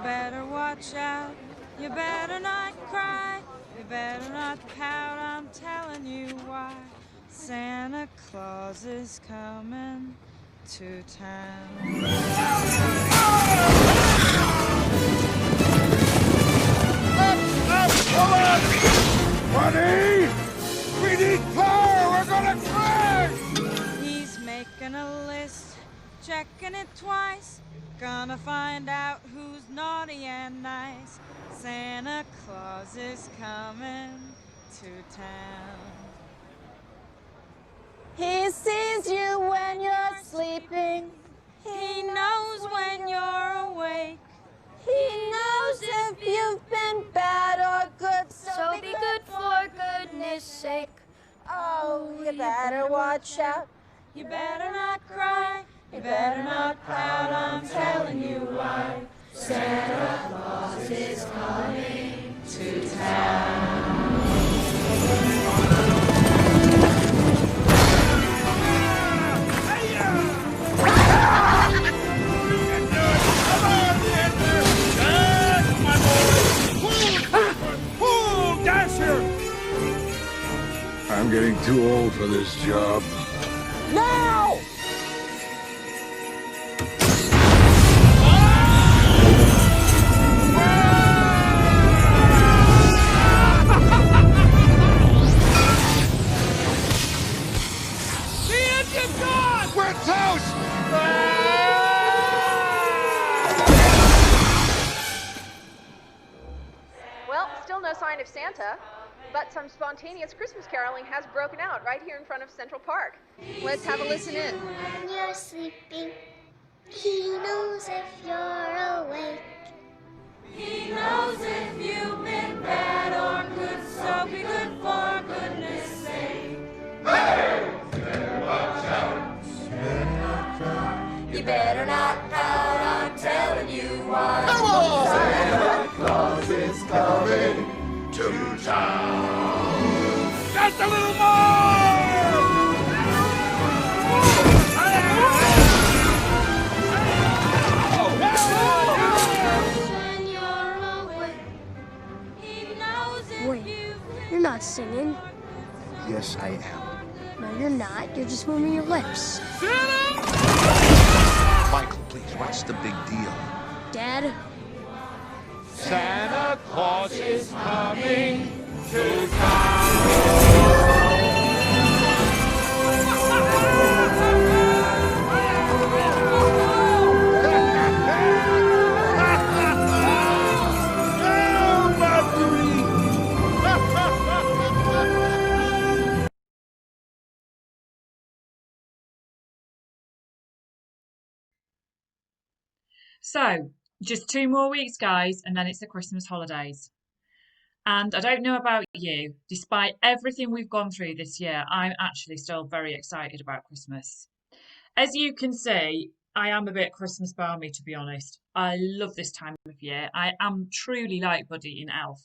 better watch out. You better not cry. You better not pout. I'm telling you why. Santa Claus is coming to town. Come on! Buddy! We need power! We're gonna crash! He's making a list, checking it twice. Gonna find out who's naughty and nice. Santa Claus is coming to town. He sees you when you're sleeping. He knows when you're awake. He knows if you've been bad or good. So be good for goodness sake. Oh, you better watch out. You better not cry. You better not pout. I'm telling you why. Santa Claus is coming to town. I'm getting too old for this job. Now! The engine's gone! We're toast! Well, still no sign of Santa, but some spontaneous Christmas caroling has broken out right here in front of Central Park. Let's have a listen in. When you're sleeping, he knows if you're awake. He knows if you've been bad or good, so be good for goodness sake. You better not pout, I'm telling you why. Come on! Santa Claus is coming To town! Just a little more! When you're awake. He knows if Wait, you've you're not singing. Yes, I am. No, you're not. You're just moving your lips. Michael, please, what's the big deal? Dad? Santa Claus is coming to town. So, just 2 more weeks, guys, and then it's the Christmas holidays. And I don't know about you, despite everything we've gone through this year, I'm actually still very excited about Christmas. As you can see, I am a bit Christmas balmy, to be honest. I love this time of year. I am truly like Buddy in Elf.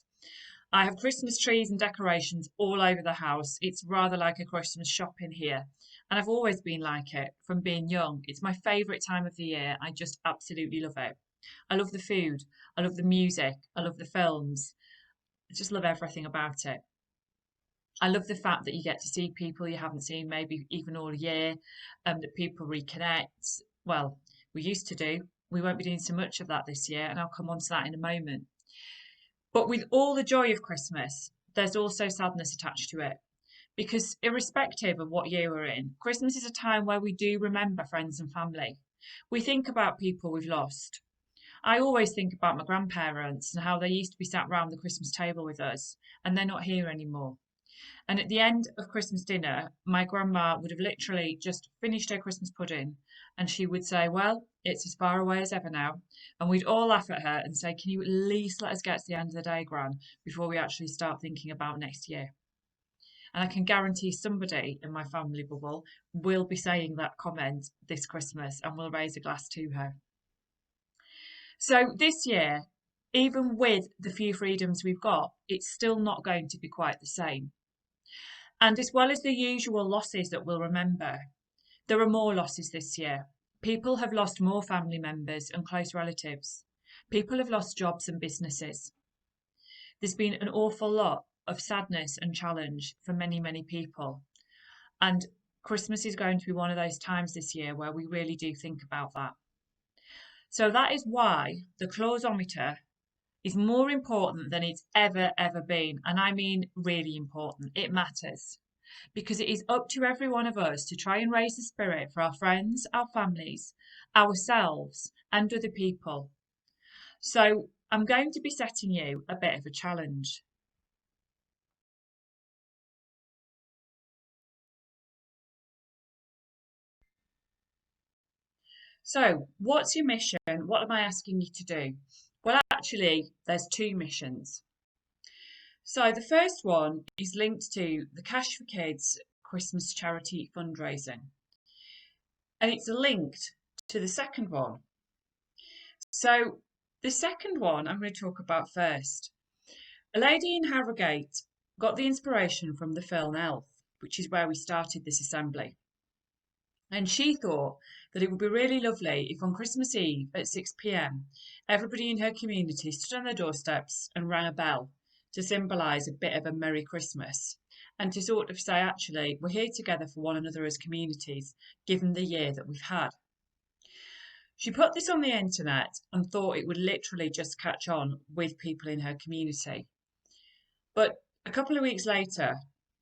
I have Christmas trees and decorations all over the house. It's rather like a Christmas shop in here. And I've always been like it from being young. It's my favourite time of the year. I just absolutely love it. I love the food. I love the music. I love the films. I just love everything about it. I love the fact that you get to see people you haven't seen maybe even all year, that people reconnect. Well, we used to do. We won't be doing so much of that this year, and I'll come on to that in a moment. But with all the joy of Christmas, there's also sadness attached to it. Because irrespective of what year we're in, Christmas is a time where we do remember friends and family. We think about people we've lost. I always think about my grandparents and how they used to be sat round the Christmas table with us, and they're not here anymore. And at the end of Christmas dinner, my grandma would have literally just finished her Christmas pudding, and she would say, "Well, it's as far away as ever now." And we'd all laugh at her and say, "Can you at least let us get to the end of the day, Gran, before we actually start thinking about next year?" And I can guarantee somebody in my family bubble will be saying that comment this Christmas and will raise a glass to her. So this year, even with the few freedoms we've got, it's still not going to be quite the same. And as well as the usual losses that we'll remember, there are more losses this year. People have lost more family members and close relatives. People have lost jobs and businesses. There's been an awful lot of sadness and challenge for many, many people. And Christmas is going to be one of those times this year where we really do think about that. So that is why the clausometer is more important than it's ever been. And I mean really important. It matters because it is up to every one of us to try and raise the spirit for our friends, our families, ourselves, and other people. So I'm going to be setting you a bit of a challenge. So, what's your mission? What am I asking you to do? Well, actually, there's two missions. So, the first one is linked to the Cash for Kids Christmas charity fundraising, and it's linked to the second one. So, the second one I'm going to talk about first. A lady in Harrogate got the inspiration from the film Elf, which is where we started this assembly. And she thought that it would be really lovely if on Christmas Eve at 6 p.m. everybody in her community stood on their doorsteps and rang a bell to symbolise a bit of a Merry Christmas and to sort of say, actually, we're here together for one another as communities, given the year that we've had. She put this on the internet and thought it would literally just catch on with people in her community. But a couple of weeks later,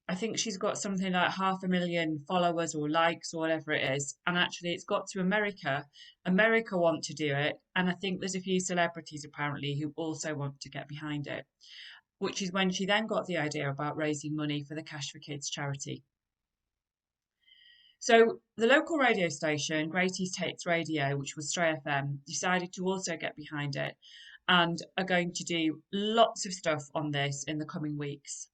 I think she's got something like 500,000 followers or likes or whatever it is. And actually, it's got to America. America want to do it. And I think there's a few celebrities apparently who also want to get behind it, which is when she then got the idea about raising money for the Cash for Kids charity. So the local radio station, Great East Hits Radio, which was Stray FM, decided to also get behind it and are going to do lots of stuff on this in the coming weeks.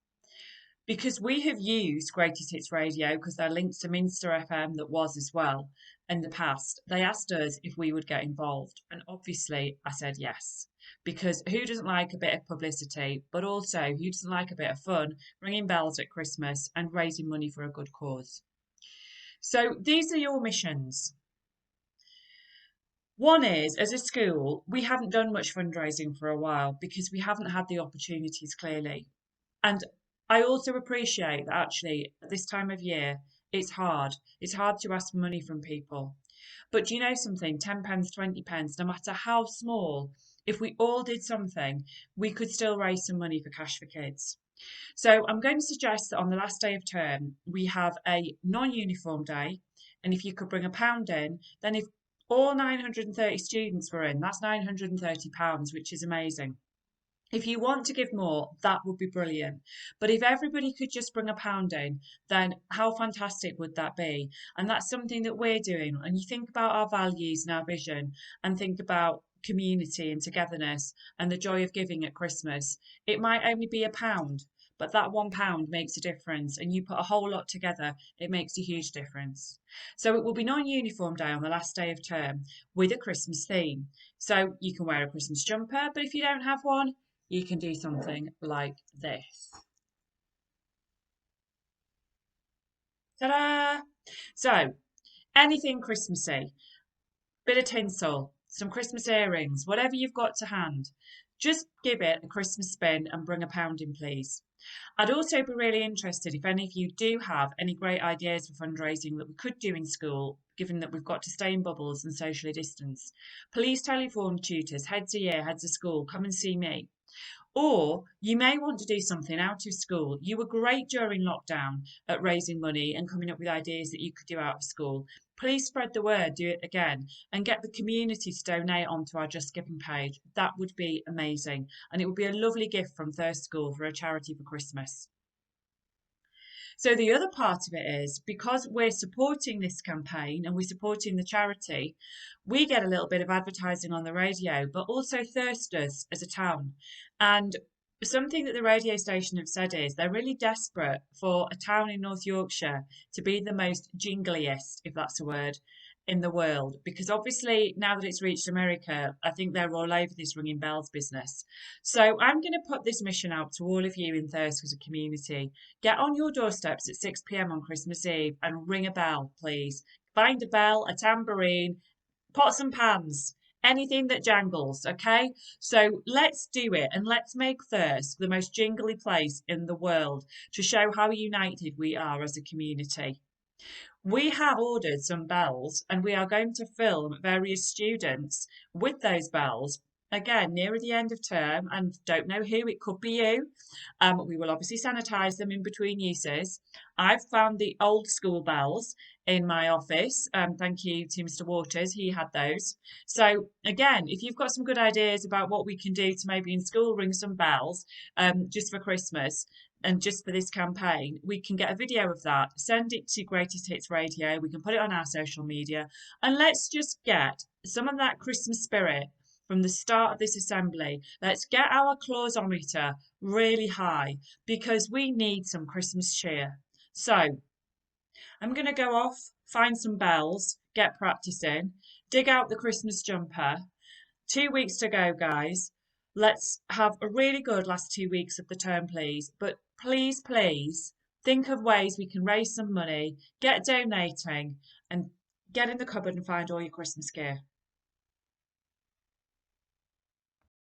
Because we have used Greatest Hits Radio, because they're linked to Minster FM that was as well in the past, they asked us if we would get involved. And obviously I said yes, because who doesn't like a bit of publicity, but also who doesn't like a bit of fun, ringing bells at Christmas and raising money for a good cause. So these are your missions. One is, as a school, we haven't done much fundraising for a while because we haven't had the opportunities clearly. And I also appreciate that actually at this time of year, it's hard. It's hard to ask for money from people. But do you know something? 10 pence, 20 pence, no matter how small, if we all did something, we could still raise some money for Cash for Kids. So I'm going to suggest that on the last day of term, we have a non-uniform day. And if you could bring £1 in, then if all 930 students were in, that's £930, which is amazing. If you want to give more, that would be brilliant. But if everybody could just bring £1 in, then how fantastic would that be? And that's something that we're doing. And you think about our values and our vision and think about community and togetherness and the joy of giving at Christmas. It might only be £1, but that £1 makes a difference. And you put a whole lot together, it makes a huge difference. So it will be non-uniform day on the last day of term with a Christmas theme. So you can wear a Christmas jumper, but if you don't have one, you can do something like this. Ta-da! So, anything Christmassy, bit of tinsel, some Christmas earrings, whatever you've got to hand, just give it a Christmas spin and bring £1 in, please. I'd also be really interested if any of you do have any great ideas for fundraising that we could do in school, given that we've got to stay in bubbles and socially distance. Please tell your form tutors, heads of year, heads of school, come and see me. Or you may want to do something out of school. You were great during lockdown at raising money and coming up with ideas that you could do out of school. Please spread the word, do it again, and get the community to donate onto our Just Giving page. That would be amazing. And it would be a lovely gift from Thirst School for a charity for Christmas. So the other part of it is, because we're supporting this campaign and we're supporting the charity, we get a little bit of advertising on the radio, but also Thirst does as a town. And something that the radio station have said is they're really desperate for a town in North Yorkshire to be the most jingliest, if that's a word, in the world, because obviously now that it's reached America, I think they're all over this ringing bells business. So I'm going to put this mission out to all of you in Thirsk as a community. Get on your doorsteps at 6 p.m. on Christmas Eve and ring a bell, please. Find a bell, a tambourine, pots and pans, anything that jangles, okay? So let's do it, and let's make Thirsk the most jingly place in the world to show how united we are as a community. We have ordered some bells and we are going to film various students with those bells. Again, nearer the end of term, and don't know who, it could be you. We will obviously sanitize them in between uses. I've found the old school bells in my office. Thank you to Mr. Waters, he had those. So again, if you've got some good ideas about what we can do to maybe in school ring some bells just for Christmas, and just for this campaign, we can get a video of that, send it to Greatest Hits Radio, we can put it on our social media, and let's just get some of that Christmas spirit from the start of this assembly. Let's get our clausometer really high because we need some Christmas cheer. So I'm going to go off, find some bells, get practicing, dig out the Christmas jumper. 2 weeks to go, guys. Let's have a really good last 2 weeks of the term, please. But please, please think of ways we can raise some money, get donating, and get in the cupboard and find all your Christmas gear.